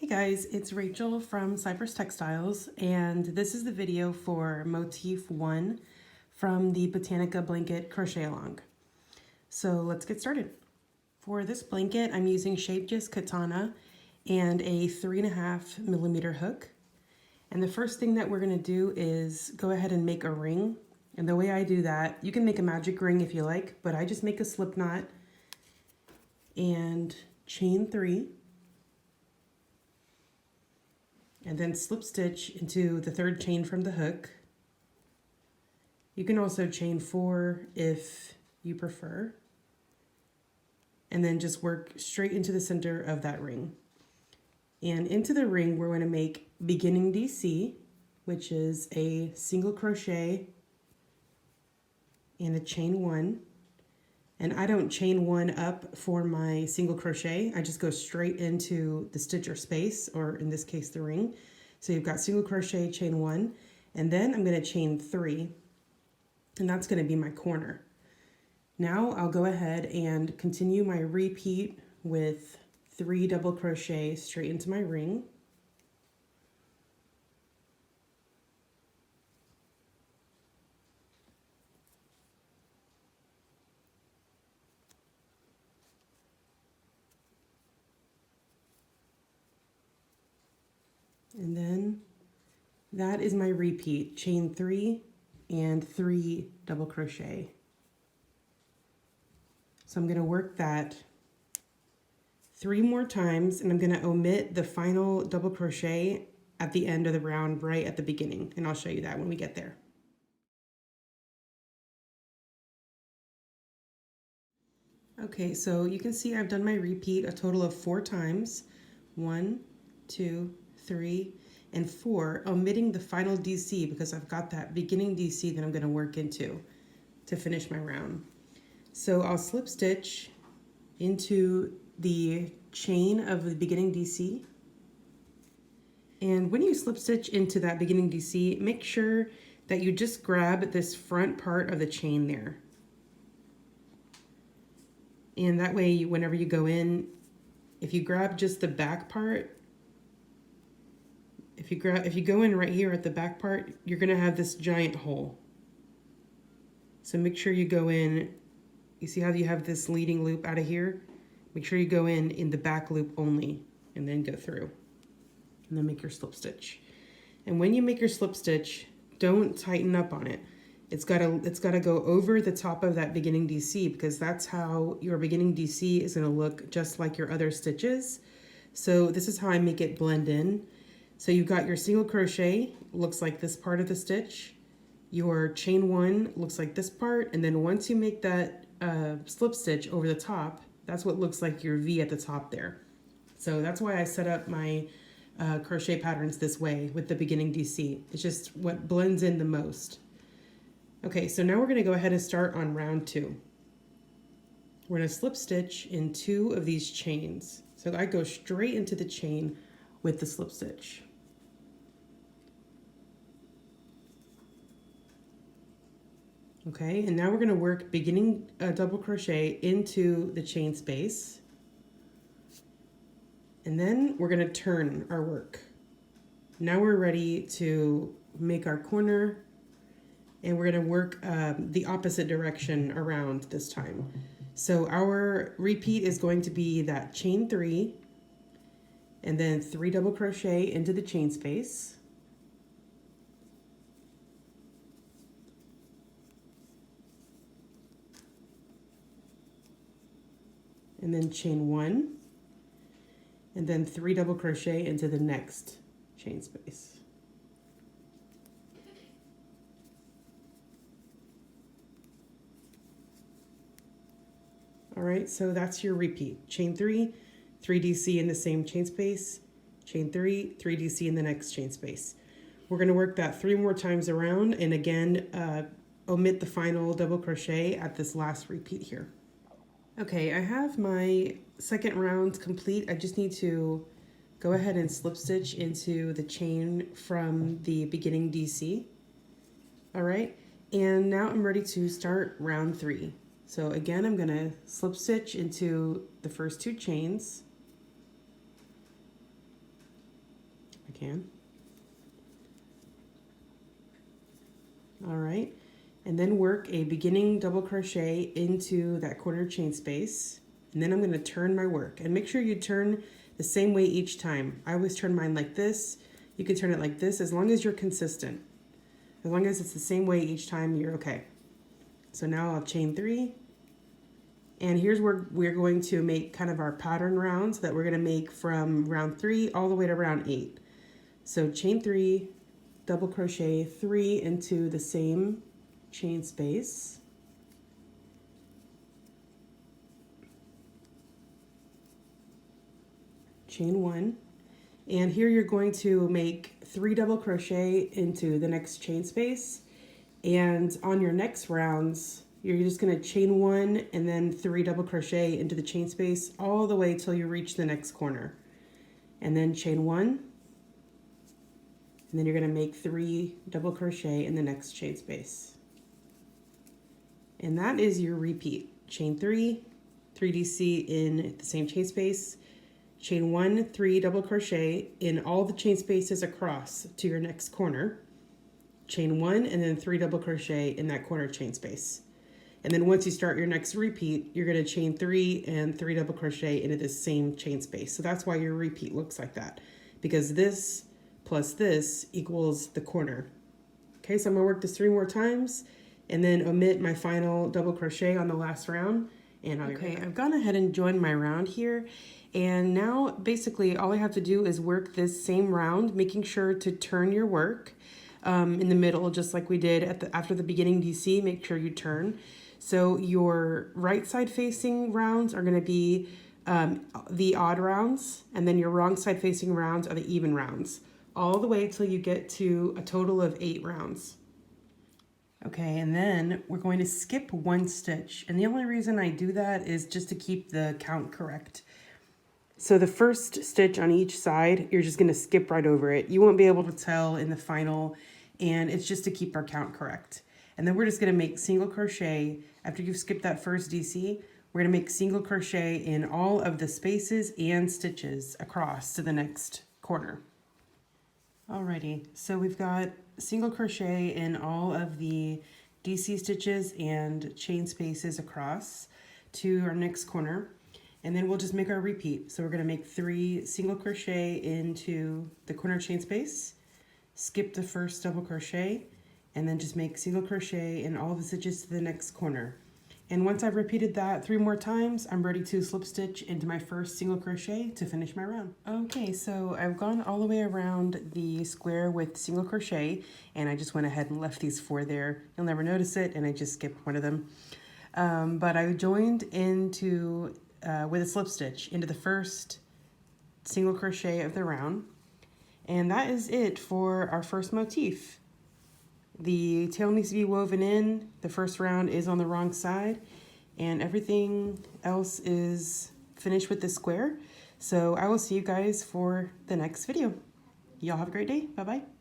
Hey guys, it's Rachel from Cypress Textiles, and this is the video for Motif 1 from the Botanica Blanket Crochet Along. So let's get started. For this blanket, I'm using Scheepjes Catona and a 3.5mm hook. And the first thing that we're going to do is go ahead and make a ring. And the way I do that, you can make a magic ring if you like, but I just make a slip knot and chain 3. And then slip stitch into the third chain from the hook. You can also chain 4 if you prefer. And then just work straight into the center of that ring. And into the ring, we're going to make beginning DC, which is a single crochet and a chain 1. And I don't chain 1 up for my single crochet. I just go straight into the stitch or space, or in this case, the ring. So you've got single crochet, chain 1, and then I'm going to chain 3, and that's going to be my corner. Now I'll go ahead and continue my repeat with 3 double crochet straight into my ring. And then that is my repeat, chain 3 and 3 double crochet. So I'm going to work that 3 more times, and I'm going to omit the final double crochet at the end of the round right at the beginning, and I'll show you that when we get there. Okay, so you can see I've done my repeat a total of 4 times. 1, 2, 3, and 4, omitting the final DC because I've got that beginning DC that I'm going to work into to finish my round. So I'll slip stitch into the chain of the beginning DC. And when you slip stitch into that beginning DC, make sure that you just grab this front part of the chain there. And that way, whenever you go in, if you grab just the back part, if you go in right here at the back part, you're going to have this giant hole. So make sure you go in. You see how you have this leading loop out of here? Make sure you go in the back loop only, and then go through. And then make your slip stitch. And when you make your slip stitch, don't tighten up on it. It's gotta go over the top of that beginning DC, because that's how your beginning DC is going to look just like your other stitches. So this is how I make it blend in. So you've got your single crochet, looks like this part of the stitch. Your chain 1 looks like this part, and then once you make that slip stitch over the top, that's what looks like your V at the top there. So that's why I set up my crochet patterns this way with the beginning DC. It's just what blends in the most. Okay, so now we're going to go ahead and start on round 2. We're going to slip stitch in 2 of these chains. So I go straight into the chain with the slip stitch. Okay, and now we're going to work beginning double crochet into the chain space. And then we're going to turn our work. Now we're ready to make our corner, and we're going to work the opposite direction around this time. So our repeat is going to be that chain 3, and then 3 double crochet into the chain space. And then chain 1, and then 3 double crochet into the next chain space. All right, so that's your repeat. Chain 3, 3 DC in the same chain space, chain 3, 3 DC in the next chain space. We're going to work that 3 more times around, and again, omit the final double crochet at this last repeat here. Okay, I have my second round complete. I just need to go ahead and slip stitch into the chain from the beginning DC. All right, and now I'm ready to start round 3. So again, I'm going to slip stitch into the first 2 chains, you can. All right, and then work a beginning double crochet into that corner chain space. And then I'm going to turn my work, and make sure you turn the same way each time. I always turn mine like this. You can turn it like this, as long as you're consistent. As long as it's the same way each time, you're okay. So now I'll chain 3. And here's where we're going to make kind of our pattern rounds that we're going to make from round 3 all the way to round 8. So chain 3, double crochet 3 into the same chain space. Chain 1. And here you're going to make 3 double crochet into the next chain space. And on your next rounds, you're just going to chain 1 and then 3 double crochet into the chain space all the way till you reach the next corner. And then chain 1. And then you're going to make 3 double crochet in the next chain space. And that is your repeat. Chain 3, 3DC in the same chain space, chain 1, 3 double crochet in all the chain spaces across to your next corner, chain 1, and then 3 double crochet in that corner chain space. And then once you start your next repeat, you're going to chain 3 and 3 double crochet into this same chain space. So that's why your repeat looks like that, because this plus this equals the corner. Okay, so I'm going to work this 3 more times and then omit my final double crochet on the last round. And okay, I've gone ahead and joined my round here. And now basically all I have to do is work this same round, making sure to turn your work in the middle, just like we did after the beginning DC. Make sure you turn. So your right side facing rounds are going to be the odd rounds, and then your wrong side facing rounds are the even rounds, all the way till you get to a total of 8 rounds. Okay, and then we're going to skip 1 stitch. And the only reason I do that is just to keep the count correct. So the first stitch on each side, you're just going to skip right over it. You won't be able to tell in the final, and it's just to keep our count correct. And then we're just going to make single crochet. After you've skipped that first DC, we're going to make single crochet in all of the spaces and stitches across to the next corner. Alrighty, so we've got single crochet in all of the DC stitches and chain spaces across to our next corner. And then we'll just make our repeat. So we're going to make 3 single crochet into the corner chain space, skip the first double crochet, and then just make single crochet in all the stitches to the next corner. And once I've repeated that 3 more times, I'm ready to slip stitch into my first single crochet to finish my round. Okay, so I've gone all the way around the square with single crochet, and I just went ahead and left these 4 there. You'll never notice it, and I just skipped one of them. But I joined into with a slip stitch into the first single crochet of the round, and that is it for our first motif. The tail needs to be woven in, the first round is on the wrong side, and everything else is finished with the square. So I will see you guys for the next video. Y'all have a great day. Bye bye.